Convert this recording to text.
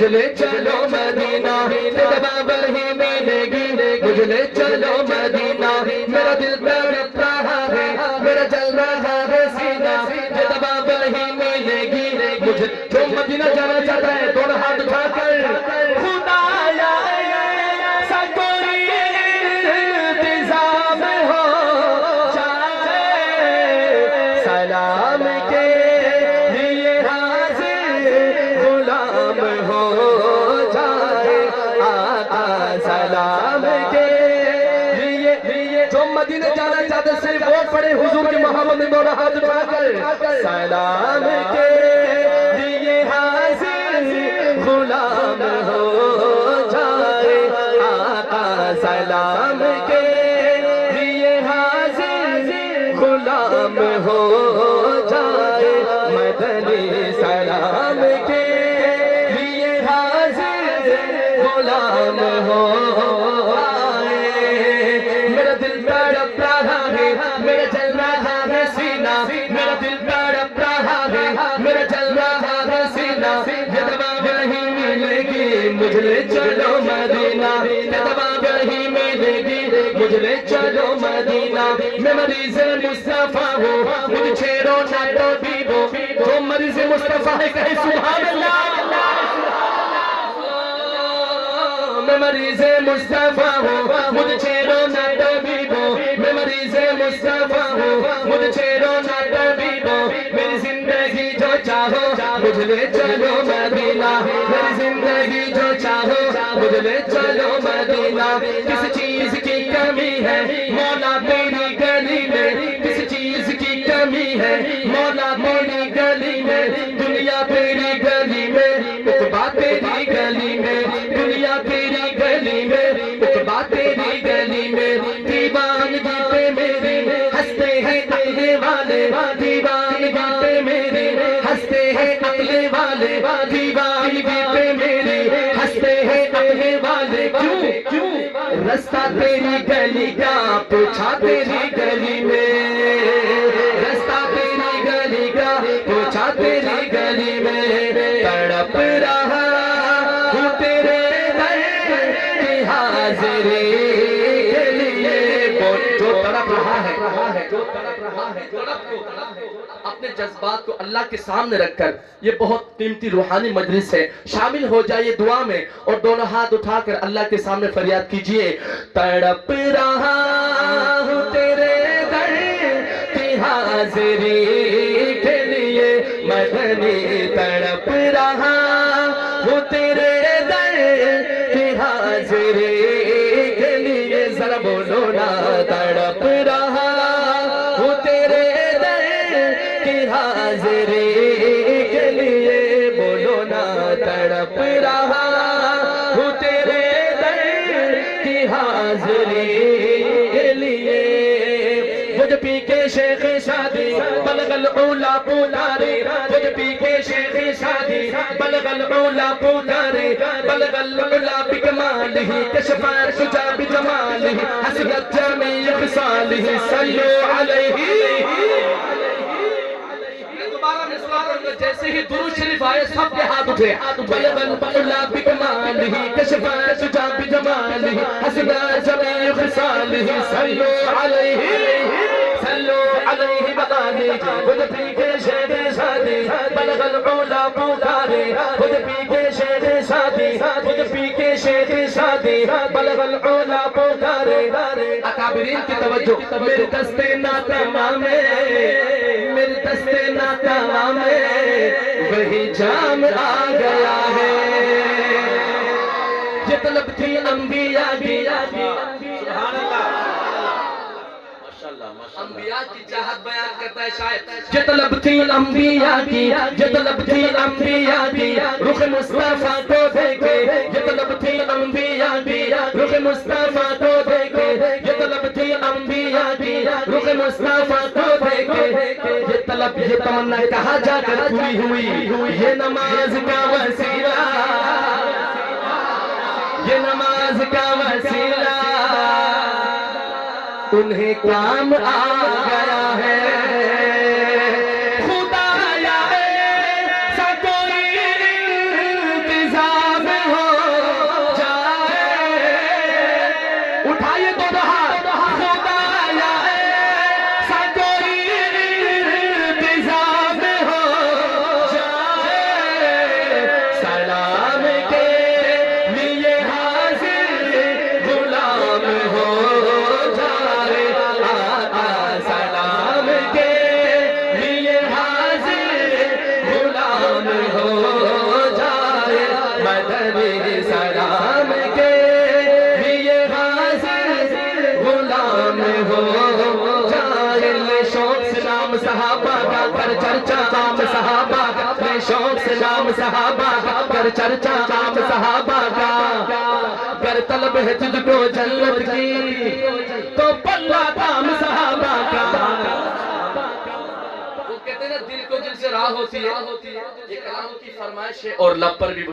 مجھ لے چلو مدینہ بابل ہی ملے گی مجھ لے چلو مدینہ میرا دل تڑپ رہا ہے میرا جل رہا ہے سینہ بابل ہی ملے گی مجھے جو مدینہ جانا چاہتا ہے دونوں ہاتھ اٹھا کر خدایا ایسا کوئی انتظام ہو جائے سلام کے لیے حاضر غلام ہو جائے آقا سلام کے لیے جو مدینہ جانا چاہتے صرف وہ پڑے حضور کے محمد میں دونوں ہاتھ اٹھا کر سلام کے غلام ہو جائے آقا سلام کے لیے حاضر غلام ہو جائے مدنی سلام کے لیے حاضر غلام ہو جائے میرا دل تڑپ رہا ہے میرا جل رہا ہے سینہ میرا دل تڑپ رہا ہے میرا جل رہا ہے سینہ مجھ لے چلو مدینہ بابل ہی ملے گی مجھ لے چلو مدینہ میں مریض مصطفیٰ ہوں مجھ چھیڑو نہ تو بیبو جو مریض مصطفیٰ ہے کہے سبحان اللہ میں مریض مصطفیٰ ہوں مجھ چھیڑو نہ تو بیبو میں مریض مصطفیٰ ہوں مجھ چھیڑو نہ تو بیبو میری زندگی جو چاہو مجھ لے چلو مدینہ میری زندگی جو چاہو مجھ لے چلو مدینہ کس چیز کی کمی ہے مولا تیری گلی میں کس چیز کی کمی ہے مولا تیری گلی میں دنیا تیری گلی میں عقبہ تیری گلی میں دنیا تیری گلی میں عقبہ تیری گلی میں دیوانگی پہ میری ہنستے ہیں اپنے والے دیوانگی پہ میری ہنستے ہیں اپنے والے دیوانگی پہ میری ہنستے ہیں اپنے والے کیوں رستہ تیری گلی کا پوچھا تیری گلی میں رستہ تیری گلی کا پوچھا تیری گلی میں تڑپ رہا ہوں تیرے در کی حاضری کے لیے جو تڑپ رہا ہے اپنے جذبات کو اللہ کے سامنے رکھ کر یہ بہت قیمتی روحانی مجلس ہے شامل ہو جائیے دعا میں اور دونوں ہاتھ اٹھا کر اللہ کے سامنے فریاد کیجئے تڑپ رہا ہوں تیرے در کی حاضری کے لیے مدنی تڑپ رہا ہوں تیرے در کی حاضری کے لیے ذرا بولو نا تڑپ رہا ہوں تیرے در کی حاضری کے لیے بولو نا تڑپ رہا ہوں تیرے در کی حاضری کے لیے مجھ پی کے شیخ شادی بلغ العلا پکارے مجھ پی کے شیخ شادی بلغ العلا پکارے بلغ العلا بکمالہ کشف الشجا بجمالہ حسبت جمیع خصالہ صلو علیہ جیسے ہی درود شریف آئے سب کے ہاتھ اٹھے بلغ العلا بکمالہ کشف الشجا بجمالہ حسبت جمیع خصالہ صلو علیہ صلو علیہ بغانی خود پی کے شیخ شادی بلغ العلا پکارے خود پی کے شیخ شادی خود پی کے شیخ شادی بلغ العلا پکارے اکابرین کی توجہ میرے دستے ناتمہ میں میرے دستے ناتمہ میں وہی جام آ گیا ہے یہ طلب تھی انبیاء کی سبحان اللہ انبیاء کی چاہت بیان کرتا ہے شاید یہ طلب تھی انبیاء کی یہ طلب تھی انبیاء کی رخ مصطفیٰ کو دیکھے یہ طلب تھی انبیاء کی رخ مصطفیٰ کو دیکھے یہ طلب تھی انبیاء کی رخ مصطفیٰ کو دیکھے یہ طلب یہ تمنا کہاں جا کر پوری ہوئی یہ نماز کا وسیلہ یہ نماز کا وسیلہ انہیں کام آ گیا ہے خدایا ایسا کوئی انتظام صحابہ کا، کر چرچا عام صحابہ کا، میں شوق سے نام صحابہ کا، کر چرچا عام صحابہ کا، گر طلب ہے تجھ کو جنت کی تو پلہ کام صحابہ کا۔ وہ کہتے ہیں نا دل کو دل سے راہ ہوتی ہے، یہ کلام کی فرمائش ہے اور لب پر بھی